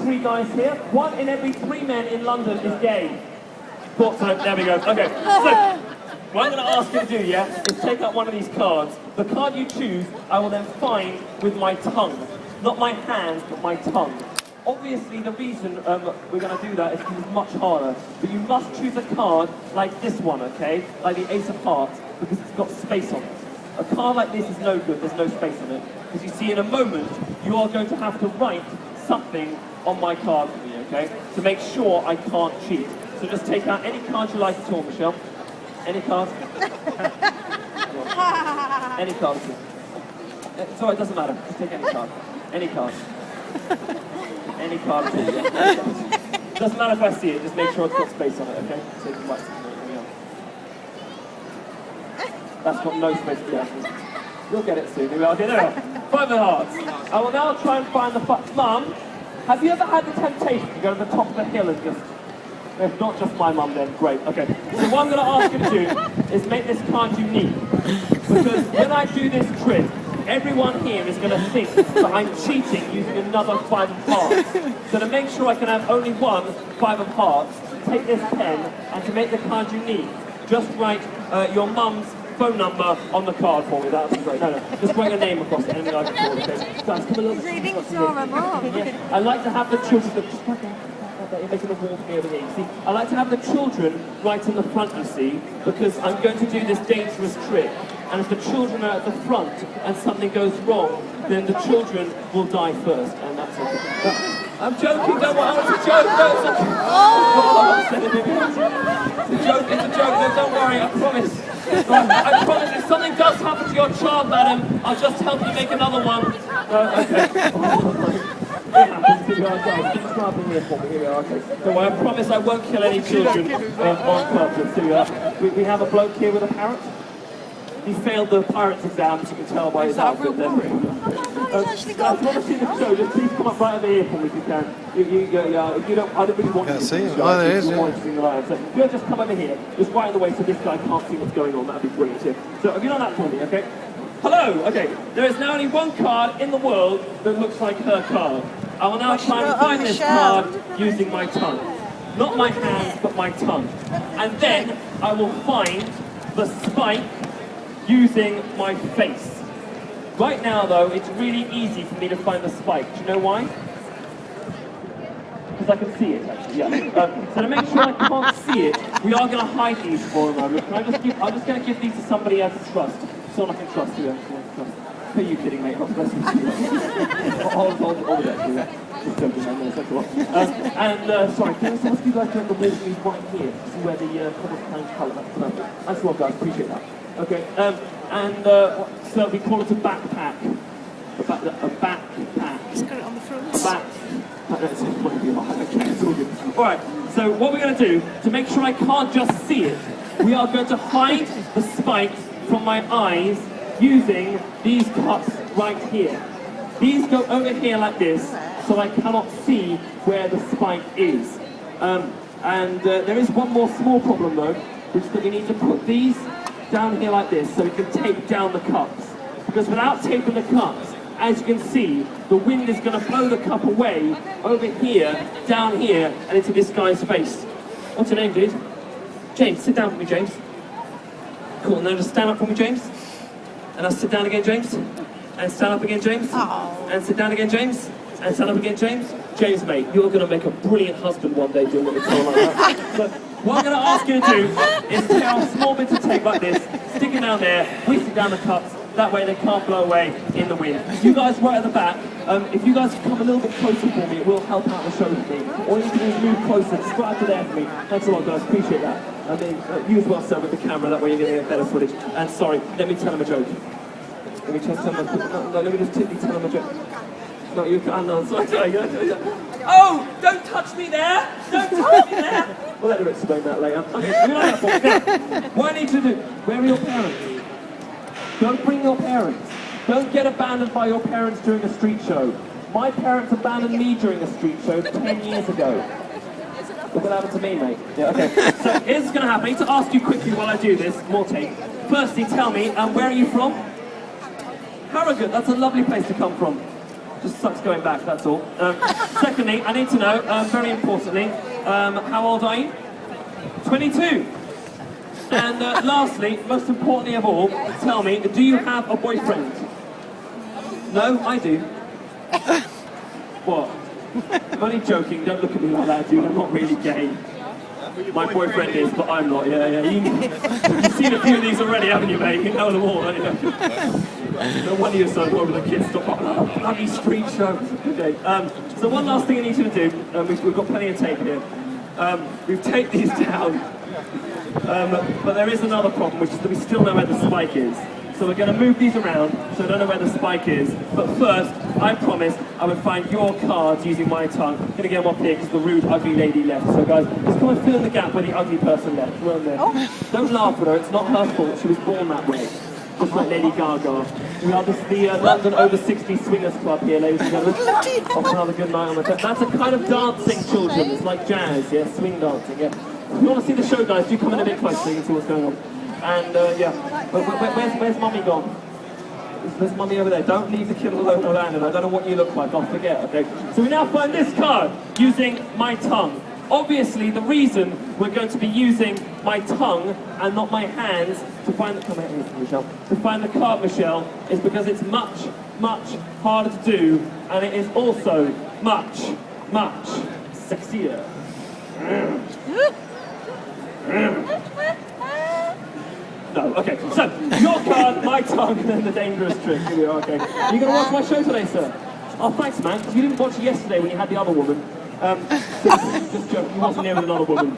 3 guys here. 1 in every 3 men in London is gay. Thought so. There we go. Okay. So, what I'm going to ask you to do, yeah, is take out one of these cards. The card you choose, I will then find with my tongue. Not my hands, but my tongue. Obviously, the reason we're going to do that is because it's much harder. But you must choose a card like this one, okay? Like the Ace of Hearts, because it's got space on it. A card like this is no good, there's no space on it. Because you see, in a moment, you are going to have to write something on my card for me, okay? To make sure I can't cheat. So just take out any card you like at all, Michelle. Any card? Any card. It's alright, it doesn't matter. Just take any card. Any card. Any card at all, yeah. Doesn't matter if I see it, just make sure it's got space on it, okay? So you can write something on. That's got no space to it. You'll get it soon. Here we are. Okay, there we are. 5 of hearts. I will now try and find the Mum, have you ever had the temptation to go to the top of the hill and just... If not just my mum, then great. Okay. So what I'm going to ask you to do is make this card unique. Because when I do this trick, everyone here is going to think that I'm cheating using another 5 of hearts. So to make sure I can have only one 5 of hearts, take this pen, and to make the card unique, just write your mum's phone number on the card for me. That would be great. No, just write your name across it, anything I can call it. Okay. Guys, come a little bit. So you think it's your mum? Yeah. I like to have the children... Just like that. You're making a wall for me over here. See, I like to have the children right in the front, you see, because I'm going to do this dangerous trick. And if the children are at the front and something goes wrong, then the children will die first. And that's it. I'm joking, don't worry, it's a joke. No, it's a joke, it's a joke, no, don't worry, I promise. I promise, if something does happen to your child, madam, I'll just help you make another one. Okay. It happens to you guys. Just come up in here for me. Here we are. Okay. So I promise I won't kill any children on purpose. We have a bloke here with a parrot. He failed the pirate's exam, as you can tell by his outfit. I promise you the show. Just please come up right over here for me if you can. You don't. I don't really want you to see him. Oh, there is. So if you'll just come over here, just right in the way so this guy can't see what's going on. That'd be brilliant. Yeah. So have you done that for me? Okay. Hello! Okay, there is now only one card in the world that looks like her card. I will now try and find this card using my tongue. Not my hands, but my tongue. And then I will find the spike using my face. Right now, though, it's really easy for me to find the spike. Do you know why? Because I can see it, actually, yeah. So to make sure I can't see it, we are going to hide these for a moment. I'm just going to give these to somebody else to trust. Someone I can trust you. Who are you kidding, mate? Hold the deck, just joking, I'm going to take a lot. Sorry, can I ask you guys to have the wall right here? See where the cobblestone colour, that's perfect. Thanks a lot, guys, appreciate that. Okay, so we call it a backpack. A backpack. Just got it on the front. Alright, so what we're going to do, to make sure I can't just see it, we are going to hide the spikes from my eyes using these cups right here. These go over here like this, so I cannot see where the spike is. There is one more small problem though, which is that we need to put these down here like this so we can tape down the cups. Because without taping the cups, as you can see, the wind is going to blow the cup away over here, down here, and into this guy's face. What's your name, dude? James, sit down for me, James. Cool, now just stand up for me, James. And I'll sit down again, James. And stand up again, James. Oh. And sit down again, James. And stand up again, James. James, mate, you're going to make a brilliant husband one day doing what you're doing like that. So what I'm going to ask you to do is take out small bits of tape like this, stick it down there, hoist it down the cups. That way they can't blow away in the wind. You guys right at the back, if you guys come a little bit closer for me, it will help out the show for me. All you need to do is move closer, just right to there for me. Thanks a lot, guys, appreciate that. I mean, you as well, sir, with the camera, that way you're going to get better footage. And sorry, let me tell him a joke. Let me just tell him let me just tell him a joke. No, you can't, no, sorry. Oh, don't touch me there! Don't touch me there! We'll let her explain that later. Okay, so now, what I need to do, where are your parents? Don't bring your parents. Don't get abandoned by your parents during a street show. My parents abandoned me during a street show 10 years ago. Look what happened to me, mate. Yeah, okay. So here's what's going to happen. I need to ask you quickly while I do this. More tape. Firstly, tell me, where are you from? Harrogate. That's a lovely place to come from. Just sucks going back, that's all. Secondly, I need to know, very importantly, how old are you? 22. And lastly, most importantly of all, tell me, do you have a boyfriend? No, I do. What? I'm only joking, don't look at me like that, dude, I'm not really gay. My boyfriend is, but I'm not, yeah. You've seen a few of these already, haven't you, mate? You know them all, don't you? No wonder you're so bored with the kids, stop on that bloody street show. Okay, so one last thing I need you to do, we've got plenty of tape here. We've taped these down, but there is another problem, which is that we still know where the spike is. So we're going to move these around, so I don't know where the spike is. But first, I promised I would find your cards using my tongue. I'm going to get them up here because the rude, ugly lady left. So guys, just come and fill in the gap where the ugly person left. We're on there. Oh. Don't laugh at her, it's not her fault. She was born that way. Just like Lady Gaga. We are the London over 60 Swingers Club here, ladies and gentlemen. Off another good night on the top. That's a kind of dancing, children. It's like jazz, yeah? Swing dancing, yeah? If you want to see the show, guys, do come in a bit closer so you can see what's going on. And yeah, where's Mummy gone? There's Mummy over there. Don't leave the kid alone, Orlando. I don't know what you look like. I'll forget, okay? So we now find this card using my tongue. Obviously, the reason we're going to be using my tongue and not my hands to find the card, Michelle, is because it's much, much harder to do, and it is also much, much sexier. No, okay, so, your card, my tongue, and then the dangerous trick. Here we are, okay. Are you going to watch my show today, sir? Oh, thanks, man, because you didn't watch it yesterday when you had the other woman. Just joking, he wasn't here with another woman.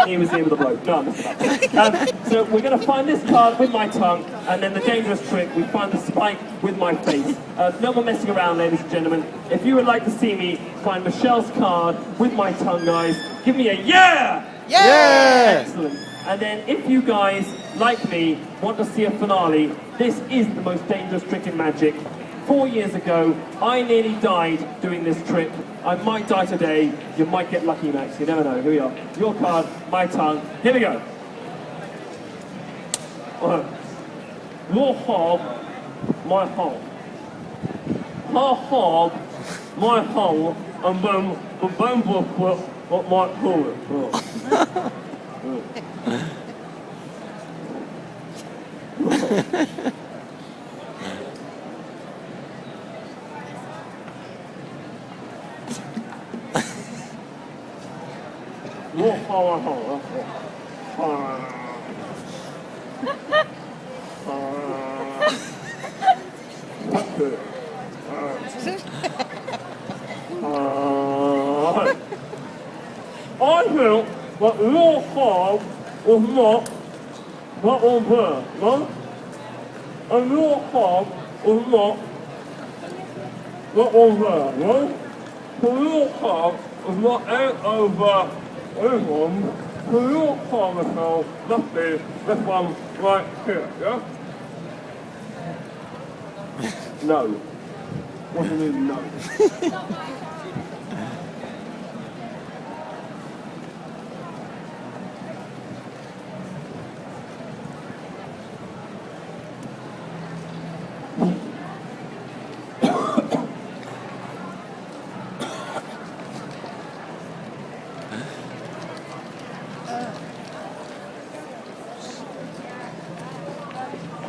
He was here with a bloke. No, I'm just about. So we're going to find this card with my tongue, and then the dangerous trick, we find the spike with my face. No more messing around, ladies and gentlemen. If you would like to see me find Michelle's card with my tongue, guys, give me a yeah! Yeah! Excellent. And then if you guys, like me, want to see a finale, this is the most dangerous trick in magic. 4 years ago, I nearly died doing this trick. I might die today. You might get lucky, Max. You never know. Here we are. Your card, my tongue. Here we go. Your hog, my hog. Her hog, my hog, and then the dangerous trick, what might call it. I feel that your card is not that on there, no? And your card is not that on there, no? So your card is not over anyone. So your card, Michelle, must be this one right here, yeah? No. What do you mean, no?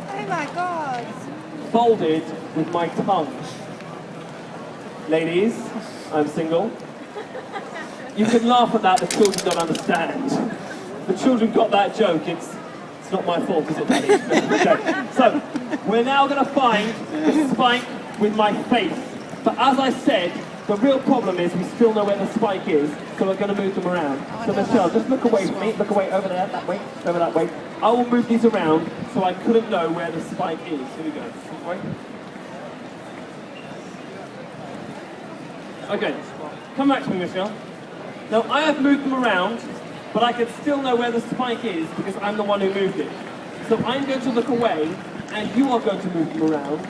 Oh my God. Folded with my tongue. Ladies, I'm single. You can laugh at that, the children don't understand. The children got that joke, it's not my fault, is it, Daddy? Okay. So, we're now going to find the spike with my face. But as I said, the real problem is we still know where the spike is, so we're going to move them around. So Michelle, just look away from me, look away over there, that way, over that way. I will move these around so I couldn't know where the spike is. Here we go. Right. Okay, come back to me, Michelle. Now, I have moved them around, but I can still know where the spike is because I'm the one who moved it. So I'm going to look away, and you are going to move them around.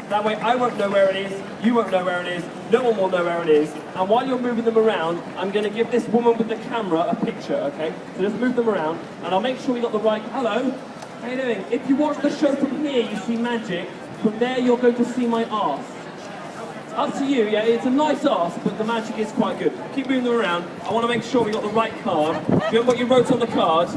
That way I won't know where it is, you won't know where it is, no one will know where it is. And while you're moving them around, I'm going to give this woman with the camera a picture, okay? So just move them around, and I'll make sure you got the right... Hello, how you doing? If you watch the show from here, you see magic. From there, you're going to see my arse. Up to you, yeah, it's a nice ask, but the magic is quite good. Keep moving them around. I want to make sure we got the right card. Do you remember what you wrote on the card?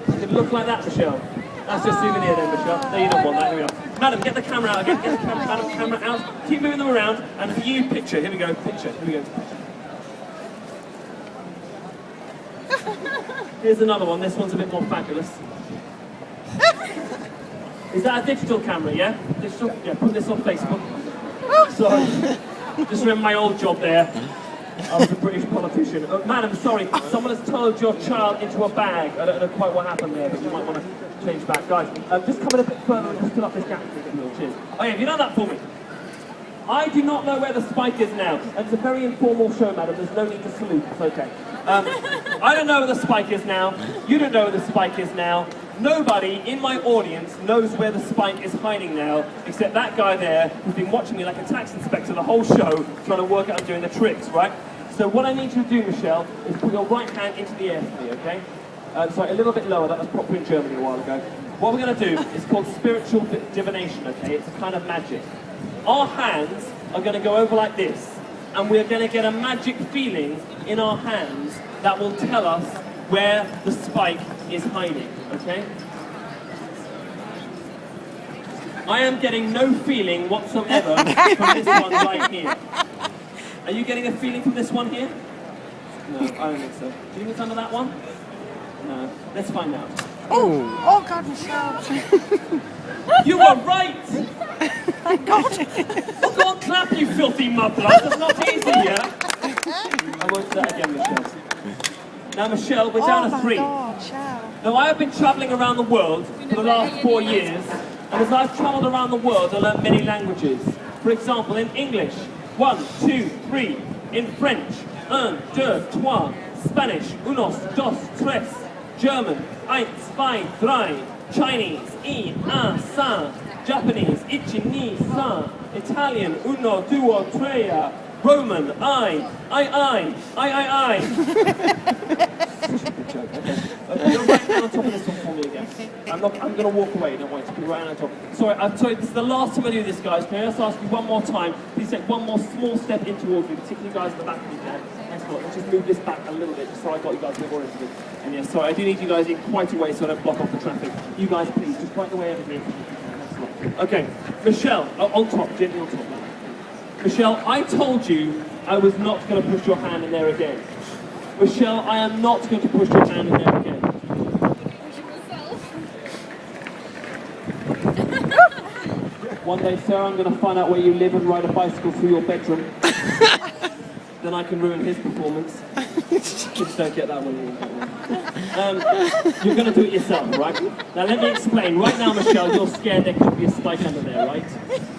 Did it look like that, Michelle? That's your souvenir then, Michelle. No, you don't want that, here we are. Madam, get the camera out again, get the camera out. Keep moving them around, and for you, picture. Here we go, picture, here we go. Here's another one, this one's a bit more fabulous. Is that a digital camera, yeah? Digital? Yeah, put this on Facebook. Sorry. Just remember my old job there. I was a British politician. Madam, sorry, someone has turned your child into a bag. I don't know quite what happened there, but you might want to change back. Guys, just come in a bit further and just fill up this gap. Cheers. Oh yeah, have you done that for me? I do not know where the spike is now. It's a very informal show, madam. There's no need to salute. It's okay. I don't know where the spike is now. You don't know where the spike is now. Nobody in my audience knows where the spike is hiding now, except that guy there who's been watching me like a tax inspector the whole show, trying to work out doing the tricks, right? So what I need you to do, Michelle, is put your right hand into the air for me, okay? Sorry, a little bit lower. That was proper in Germany a while ago. What we're going to do is called spiritual divination, okay? It's a kind of magic. Our hands are going to go over like this, and we're going to get a magic feeling in our hands that will tell us where the spike is hiding, okay? I am getting no feeling whatsoever from this one right here. Are you getting a feeling from this one here? No, I don't think so. Do you think it's under that one? No. Let's find out. Oh God, Michelle. You were right! Thank God. Oh, go on, clap, you filthy mudblood. That's not easy, yeah? I won't do that again, Michelle. Now, Michelle, we're down to 3. God, Michelle. Now, I have been travelling around the world for the last 4 years, and as I've travelled around the world, I learned many languages. For example, in English, 1, 2, 3. In French, 1, 2, 3. Spanish, unos, dos, tres. German, eins, zwei, drei. Chinese, un, san. Japanese, ichi, ni, san. Italian, uno, duo, tre. Roman, I. Stupid joke, okay. You're right down on top of this one for me again. I'm going to walk away, don't worry, just be right on top. Sorry, this is the last time I do this, guys. Can I just ask you one more time? Please take one more small step in towards me, particularly you guys at the back of you can. Thanks a lot. Let's just move this back a little bit, just so I got you guys a bit more into it. And yeah, sorry, I do need you guys in quite a way so I don't block off the traffic. You guys, please, just right away over here. Okay, Michelle, on top, gently on top. Michelle, I told you I was not going to push your hand in there again. Michelle, I am not going to push your hand in there again. One day, Sarah, I'm going to find out where you live and ride a bicycle through your bedroom. Then I can ruin his performance. Just don't get that one. You're going to do it yourself, right? Now let me explain. Right now, Michelle, you're scared there could be a spike under there, right?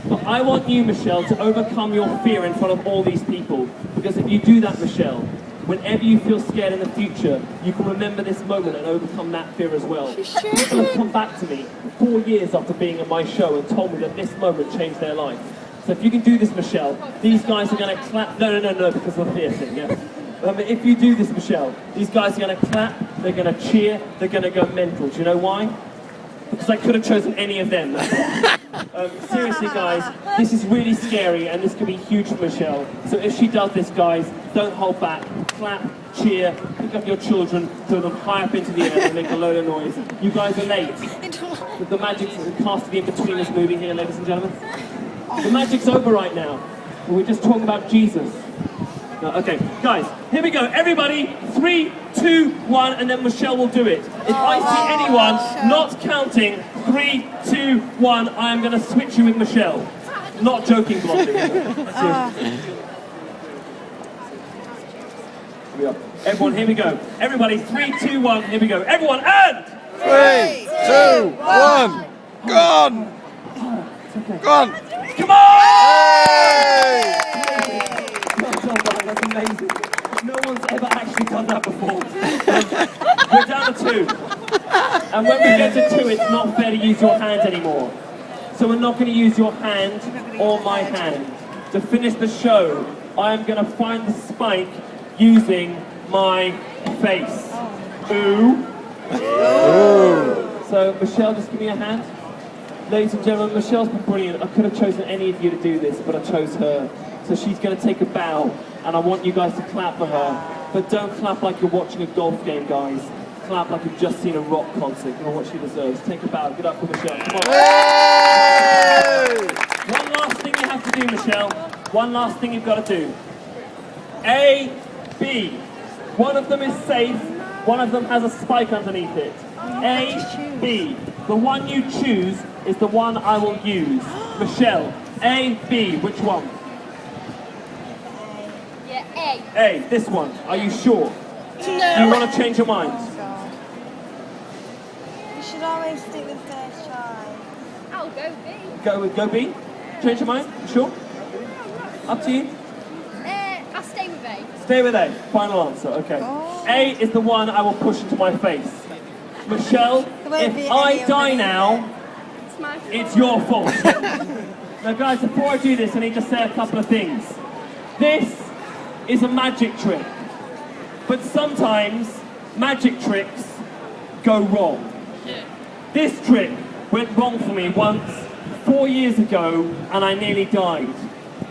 But I want you, Michelle, to overcome your fear in front of all these people. Because if you do that, Michelle, whenever you feel scared in the future, you can remember this moment and overcome that fear as well. People have come back to me 4 years after being on my show and told me that this moment changed their life. So if you can do this, Michelle, these guys are going to clap. No, because of the fear thing, yeah? If you do this, Michelle, these guys are going to clap, they're going to cheer, they're going to go mental. Do you know why? Because I could have chosen any of them. Seriously, guys, this is really scary and this could be huge for Michelle. So if she does this, guys, don't hold back. Clap, cheer, pick up your children, throw them high up into the air and make a load of noise. You guys are late. The magic's casting in between us movie here, ladies and gentlemen. The magic's over right now. We're just talking about Jesus. No, okay, guys, here we go. Everybody, 3, 2, 1, and then Michelle will do it. If I see anyone not counting 3, 2, 1, I am going to switch you with Michelle. Not joking, Blondie. Everyone, here we go. Everybody, 3, 2, 1, here we go. Everyone, and 3, 2, 1, gone! Gone! Come on! Hey! That's amazing. No one's ever actually done that before. We're down to 2. And when we get to 2, it's not fair to use your hand anymore. So we're not going to use your hand or my hand. To finish the show, I am going to find the spike using my face. Ooh. So Michelle, just give me a hand. Ladies and gentlemen, Michelle's been brilliant. I could have chosen any of you to do this, but I chose her. So So she's going to take a bow, and I want you guys to clap for her. But don't clap like you're watching a golf game, guys. Clap like you've just seen a rock concert. You know what she deserves. Take a bow. Get up for Michelle. Come on. Hey! One last thing you have to do, Michelle. One last thing you've got to do. A, B. One of them is safe. One of them has a spike underneath it. A, B. The one you choose is the one I will use. Michelle, A, B. Which one? Yeah, A. A. This one. Are you sure? No. Do you want to change your mind? You should always stick with first try. I'll go B. Go B? Change your mind? You sure? Up to you. I'll stay with A. Stay with A. Final answer. Okay. A is the one I will push into my face. Michelle, if I die now, It's my fault. it's your fault. Now guys, before I do this, I need to say a couple of things. This is a magic trick. But sometimes magic tricks go wrong. This trick went wrong for me once 4 years ago and I nearly died.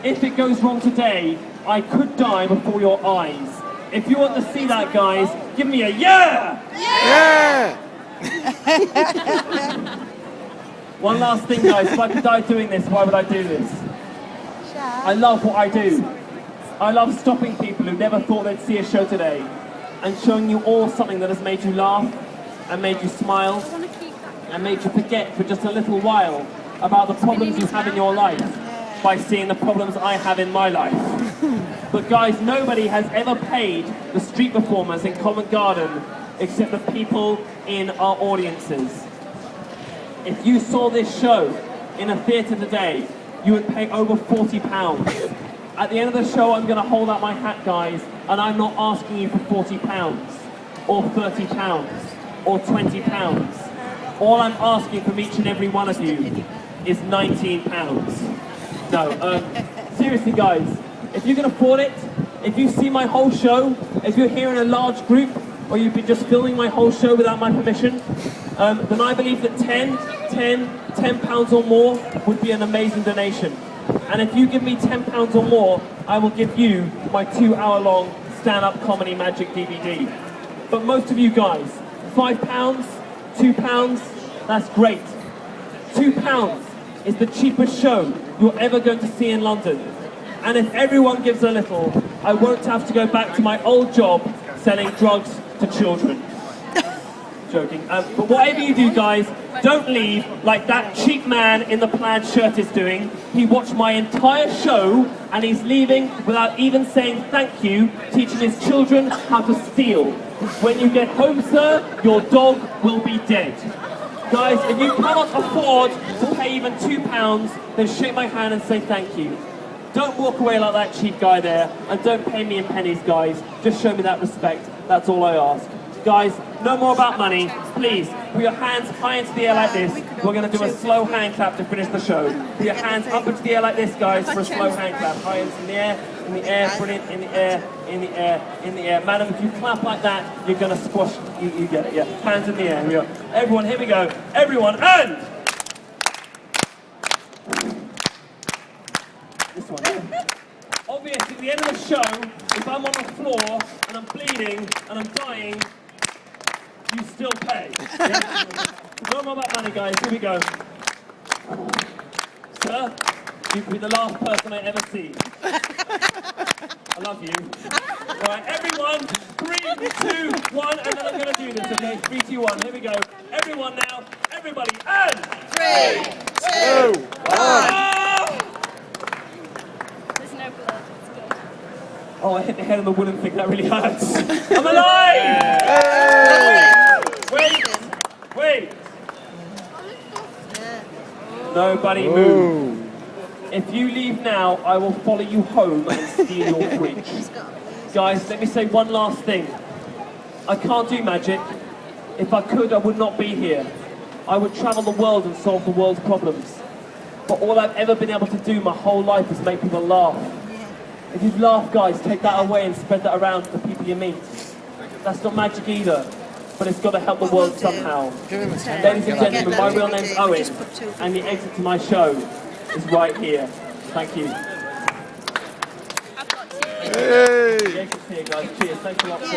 If it goes wrong today, I could die before your eyes. If you want to see that, guys, give me a yeah! Yeah! One last thing, guys, if I could die doing this, why would I do this? I love what I do. I love stopping people who never thought they'd see a show today and showing you all something that has made you laugh and made you smile and made you forget for just a little while about the problems you have in your life by seeing the problems I have in my life. But guys, nobody has ever paid the street performers in Covent Garden except the people in our audiences. If you saw this show in a theatre today, you would pay over £40. At the end of the show, I'm going to hold out my hat, guys, and I'm not asking you for £40 or £30 or £20. All I'm asking from each and every one of you is £19. No, seriously, guys, if you can afford it, if you see my whole show, if you're here in a large group, or you've been just filming my whole show without my permission, then I believe that £10 or more would be an amazing donation. And if you give me £10 or more, I will give you my 2-hour-long stand-up comedy magic DVD. But most of you guys, £5, £2, that's great. £2 is the cheapest show you're ever going to see in London. And if everyone gives a little, I won't have to go back to my old job selling drugs to children. Joking. But whatever you do, guys, don't leave like that cheap man in the plaid shirt is doing. He watched my entire show and he's leaving without even saying thank you, teaching his children how to steal. When you get home, sir, your dog will be dead. Guys, if you cannot afford to pay even £2, then shake my hand and say thank you. Don't walk away like that cheap guy there, and don't pay me in pennies, guys. Just show me that respect. That's all I ask. Guys, no more about money. Please, put your hands high into the air like this. We're going to do a slow hand clap to finish the show. Put your hands up into the air like this, guys, for a slow hand clap. High in the air, brilliant, in the air, in the air, in the air. Madam, if you clap like that, you're going to squash, you get it, yeah. Hands in the air, here we go. Everyone, here we go. Everyone, and... This one, yeah. Obviously, at the end of the show, if I'm on the floor and I'm bleeding and I'm dying, you still pay. Yeah? No more about money, guys. Here we go. Sir, you could be the last person I ever see. I love you. All right, everyone, 3, 2, 1, and then I'm going to do this, okay? 3, 2, 1. Here we go. Everyone now. Everybody, and... 3, 2, 1. Oh, I hit the head on the wooden thing, that really hurts. I'm alive! Hey! Wait! Nobody move. If you leave now, I will follow you home and steal your fridge. Guys, let me say one last thing. I can't do magic. If I could, I would not be here. I would travel the world and solve the world's problems. But all I've ever been able to do my whole life is make people laugh. If you laugh, guys, take that away and spread that around to the people you meet. That's not magic either, but it's got to help the world somehow. Ladies and gentlemen, my real name's Owen, and the exit to my show is right here. Thank you. Hey! Jacob's here, guys. Cheers. Thanks a lot.